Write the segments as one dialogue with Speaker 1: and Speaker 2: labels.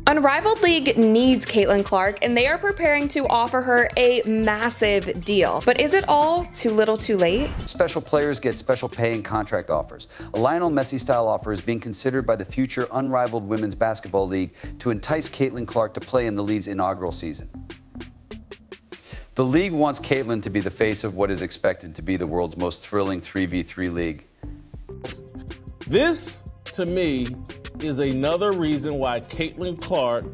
Speaker 1: Unrivaled League needs Caitlin Clark, and they are preparing to offer her a massive deal. But is it all too little too late?
Speaker 2: Special players get special pay and contract offers. A Lionel Messi-style offer is being considered by the future Unrivaled Women's Basketball League to entice Caitlin Clark to play in the league's inaugural season. The league wants Caitlin to be the face of what is expected to be the world's most thrilling 3v3 league.
Speaker 3: This, to me, is another reason why Caitlin Clark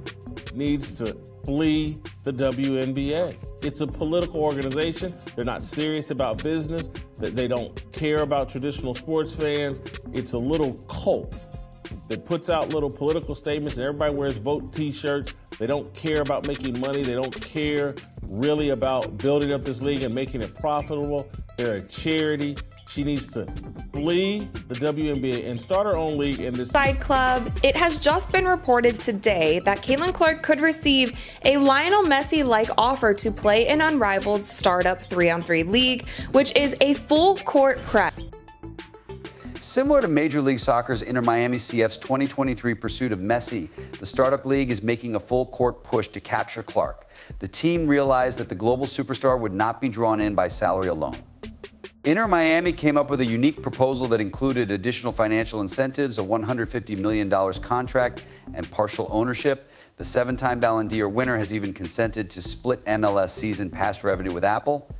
Speaker 3: needs to flee the WNBA. It's a political organization. They're not serious about business. They don't care about traditional sports fans. It's a little cult that puts out little political statements, and everybody wears vote t-shirts. They don't care about making money. They don't care really about building up this league and making it profitable. They're a charity. She needs to flee the WNBA and start her own league in this
Speaker 1: side club. It has just been reported today that Caitlin Clark could receive a Lionel Messi-like offer to play in Unrivaled startup 3-on-3 league, which is a full court press.
Speaker 2: Similar to Major League Soccer's Inter Miami CF's 2023 pursuit of Messi, the startup league is making a full court push to capture Clark. The team realized that the global superstar would not be drawn in by salary alone. Inter Miami came up with a unique proposal that included additional financial incentives, a $150 million contract, and partial ownership. The 7-time Ballon d'Or winner has even consented to split MLS season pass revenue with Apple.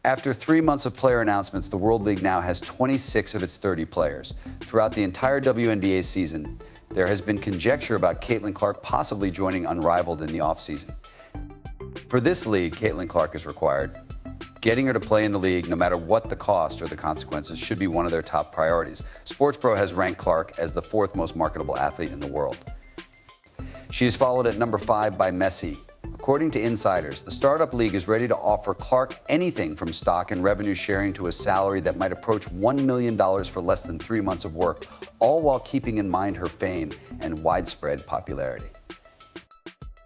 Speaker 2: After 3 months of player announcements, the World League now has 26 of its 30 players. Throughout the entire WNBA season, there has been conjecture about Caitlin Clark possibly joining Unrivaled in the offseason. For this league, Caitlin Clark is required. Getting her to play in the league, no matter what the cost or the consequences, should be one of their top priorities. SportsPro has ranked Clark as the 4th most marketable athlete in the world. She is followed at number 5 by Messi. According to insiders, the startup league is ready to offer Clark anything from stock and revenue sharing to a salary that might approach $1 million for less than 3 months of work, all while keeping in mind her fame and widespread popularity.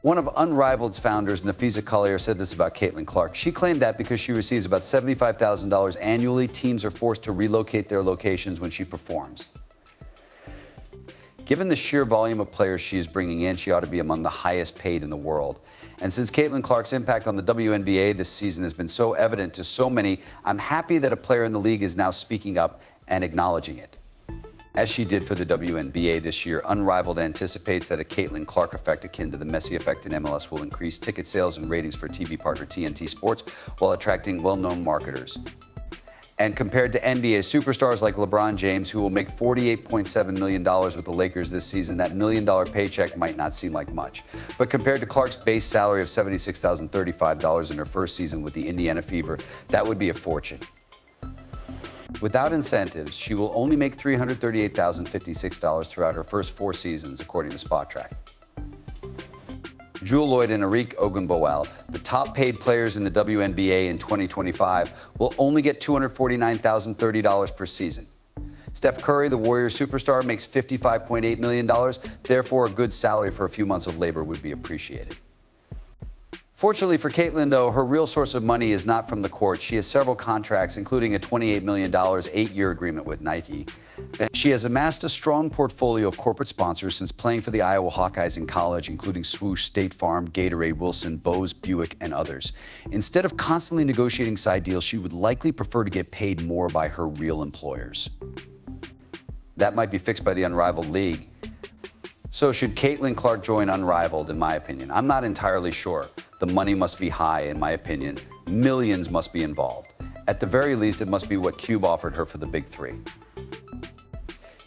Speaker 2: One of Unrivaled's founders, Nafisa Collier, said this about Caitlin Clark. She claimed that because she receives about $75,000 annually, teams are forced to relocate their locations when she performs. Given the sheer volume of players she is bringing in, she ought to be among the highest paid in the world. And since Caitlin Clark's impact on the WNBA this season has been so evident to so many, I'm happy that a player in the league is now speaking up and acknowledging it. As she did for the WNBA this year, Unrivaled anticipates that a Caitlin Clark effect akin to the Messi effect in MLS will increase ticket sales and ratings for TV partner TNT Sports while attracting well-known marketers. And compared to NBA superstars like LeBron James, who will make $48.7 million with the Lakers this season, that $1 million paycheck might not seem like much. But compared to Clark's base salary of $76,035 in her first season with the Indiana Fever, that would be a fortune. Without incentives, she will only make $338,056 throughout her first 4 seasons, according to SpotTrack. Jewel Lloyd and Arik Ogunbowale, the top-paid players in the WNBA in 2025, will only get $249,030 per season. Steph Curry, the Warriors superstar, makes $55.8 million. Therefore, a good salary for a few months of labor would be appreciated. Fortunately for Caitlin, though, her real source of money is not from the court. She has several contracts, including a $28 million 8-year agreement with Nike. She has amassed a strong portfolio of corporate sponsors since playing for the Iowa Hawkeyes in college, including Swoosh, State Farm, Gatorade, Wilson, Bose, Buick, and others. Instead of constantly negotiating side deals, she would likely prefer to get paid more by her real employers. That might be fixed by the Unrivaled League. So should Caitlin Clark join Unrivaled, in my opinion? I'm not entirely sure. The money must be high, in my opinion. Millions must be involved. At the very least, it must be what Cube offered her for the Big 3.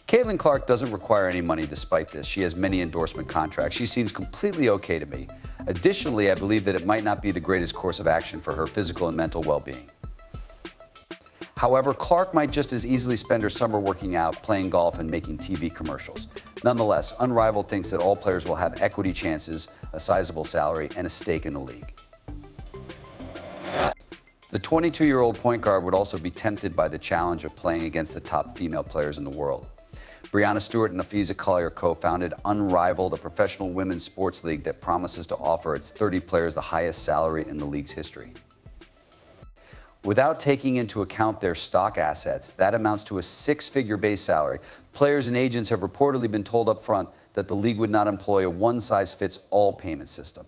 Speaker 2: Caitlin Clark doesn't require any money despite this. She has many endorsement contracts. She seems completely okay to me. Additionally, I believe that it might not be the greatest course of action for her physical and mental well-being. However, Clark might just as easily spend her summer working out, playing golf, and making TV commercials. Nonetheless, Unrivaled thinks that all players will have equity chances, a sizable salary, and a stake in the league. The 22-year-old point guard would also be tempted by the challenge of playing against the top female players in the world. Breanna Stewart and Nafisa Collier co-founded Unrivaled, a professional women's sports league that promises to offer its 30 players the highest salary in the league's history. Without taking into account their stock assets, that amounts to a 6-figure base salary. Players and agents have reportedly been told up front that the league would not employ a one-size-fits-all payment system.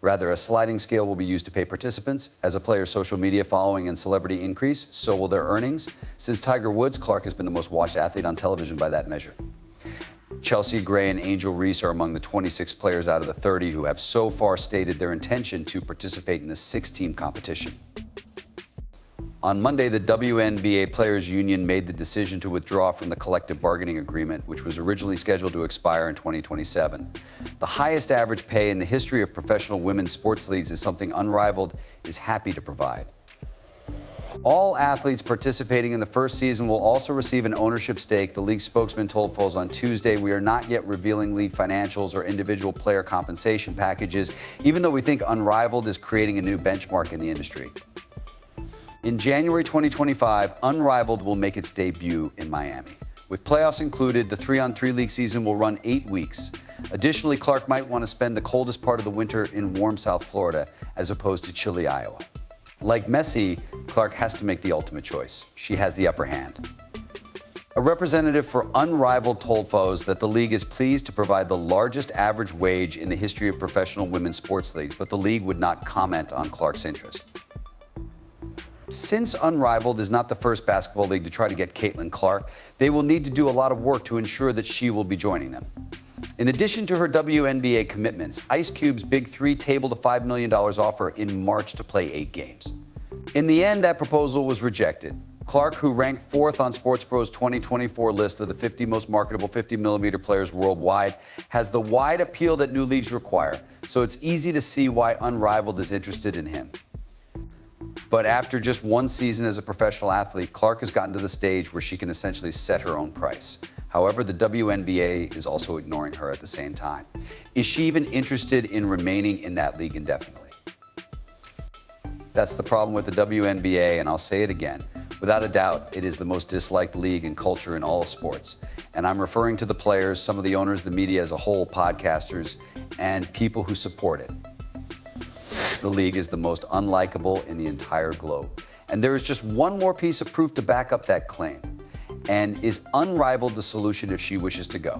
Speaker 2: Rather, a sliding scale will be used to pay participants. As a player's social media following and celebrity increase, so will their earnings. Since Tiger Woods, Clark has been the most watched athlete on television by that measure. Chelsea Gray and Angel Reese are among the 26 players out of the 30 who have so far stated their intention to participate in the 6-team competition. On Monday, the WNBA Players Union made the decision to withdraw from the collective bargaining agreement, which was originally scheduled to expire in 2027. The highest average pay in the history of professional women's sports leagues is something Unrivaled is happy to provide. All athletes participating in the first season will also receive an ownership stake, the league spokesman told Foles on Tuesday. We are not yet revealing league financials or individual player compensation packages, even though we think Unrivaled is creating a new benchmark in the industry. In January 2025, Unrivaled will make its debut in Miami. With playoffs included, the 3-on-3 league season will run 8 weeks. Additionally, Clark might want to spend the coldest part of the winter in warm South Florida as opposed to chilly Iowa. Like Messi, Clark has to make the ultimate choice. She has the upper hand. A representative for Unrivaled told Foes that the league is pleased to provide the largest average wage in the history of professional women's sports leagues, but the league would not comment on Clark's interest. Since Unrivaled is not the first basketball league to try to get Caitlin Clark, they will need to do a lot of work to ensure that she will be joining them. In addition to her WNBA commitments, Ice Cube's Big Three tabled a $5 million offer in March to play 8 games. In the end, that proposal was rejected. Clark, who ranked 4th on SportsPro's 2024 list of the 50 most marketable 50mm players worldwide, has the wide appeal that new leagues require, so it's easy to see why Unrivaled is interested in him. But after just 1 season as a professional athlete, Clark has gotten to the stage where she can essentially set her own price. However, the WNBA is also ignoring her at the same time. Is she even interested in remaining in that league indefinitely? That's the problem with the WNBA, and I'll say it again. Without a doubt, it is the most disliked league and culture in all of sports. And I'm referring to the players, some of the owners, the media as a whole, podcasters, and people who support it. The league is the most unlikable in the entire globe. And there is just one more piece of proof to back up that claim. And is Unrivaled the solution if she wishes to go?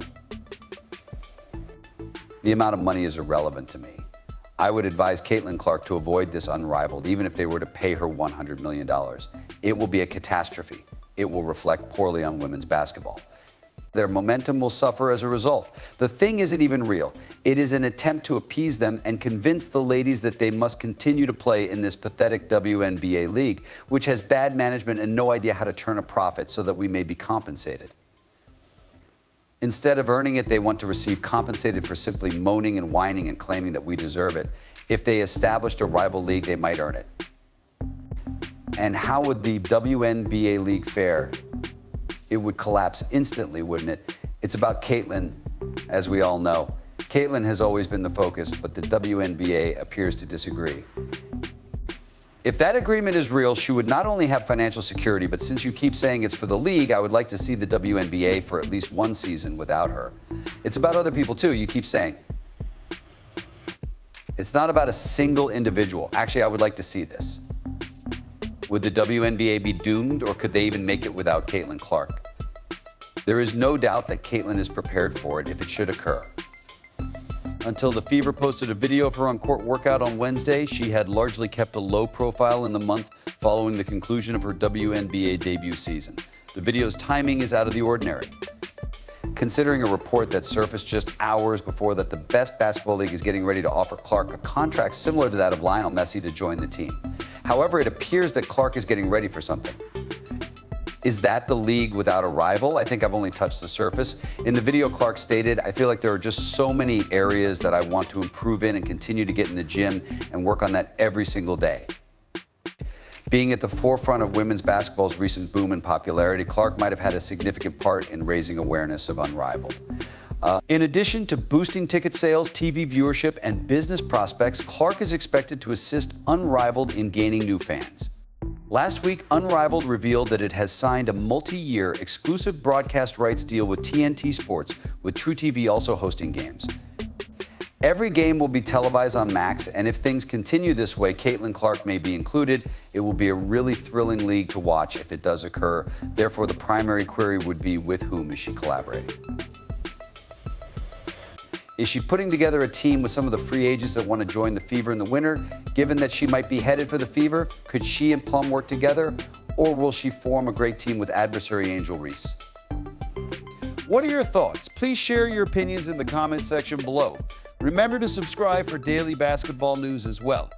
Speaker 2: The amount of money is irrelevant to me. I would advise Caitlin Clark to avoid this Unrivaled, even if they were to pay her $100 million. It will be a catastrophe. It will reflect poorly on women's basketball. Their momentum will suffer as a result. The thing isn't even real. It is an attempt to appease them and convince the ladies that they must continue to play in this pathetic WNBA league, which has bad management and no idea how to turn a profit so that we may be compensated. Instead of earning it, they want to receive compensated for simply moaning and whining and claiming that we deserve it. If they established a rival league, they might earn it. And how would the WNBA league fare? It would collapse instantly, wouldn't it? It's about Caitlin, as we all know. Caitlin has always been the focus, but the WNBA appears to disagree. If that agreement is real, she would not only have financial security, but since you keep saying it's for the league, I would like to see the WNBA for at least 1 season without her. It's about other people too, you keep saying. It's not about a single individual. Actually, I would like to see this. Would the WNBA be doomed, or could they even make it without Caitlin Clark? There is no doubt that Caitlin is prepared for it if it should occur. Until the Fever posted a video of her on-court workout on Wednesday, she had largely kept a low profile in the month following the conclusion of her WNBA debut season. The video's timing is out of the ordinary. Considering a report that surfaced just hours before that the best basketball league is getting ready to offer Clark a contract similar to that of Lionel Messi to join the team. However, it appears that Clark is getting ready for something. Is that the league without a rival? I think I've only touched the surface. In the video, Clark stated, I feel like there are just so many areas that I want to improve in and continue to get in the gym and work on that every single day. Being at the forefront of women's basketball's recent boom in popularity, Clark might have had a significant part in raising awareness of Unrivaled. In addition to boosting ticket sales, TV viewership, and business prospects, Clark is expected to assist Unrivaled in gaining new fans. Last week, Unrivaled revealed that it has signed a multi-year exclusive broadcast rights deal with TNT Sports, with truTV also hosting games. Every game will be televised on Max, and if things continue this way, Caitlin Clark may be included. It will be a really thrilling league to watch if it does occur. Therefore, the primary query would be, with whom is she collaborating? Is she putting together a team with some of the free agents that want to join the Fever in the winter? Given that she might be headed for the Fever, could she and Plum work together? Or will she form a great team with adversary Angel Reese?
Speaker 4: What are your thoughts? Please share your opinions in the comment section below. Remember to subscribe for daily basketball news as well.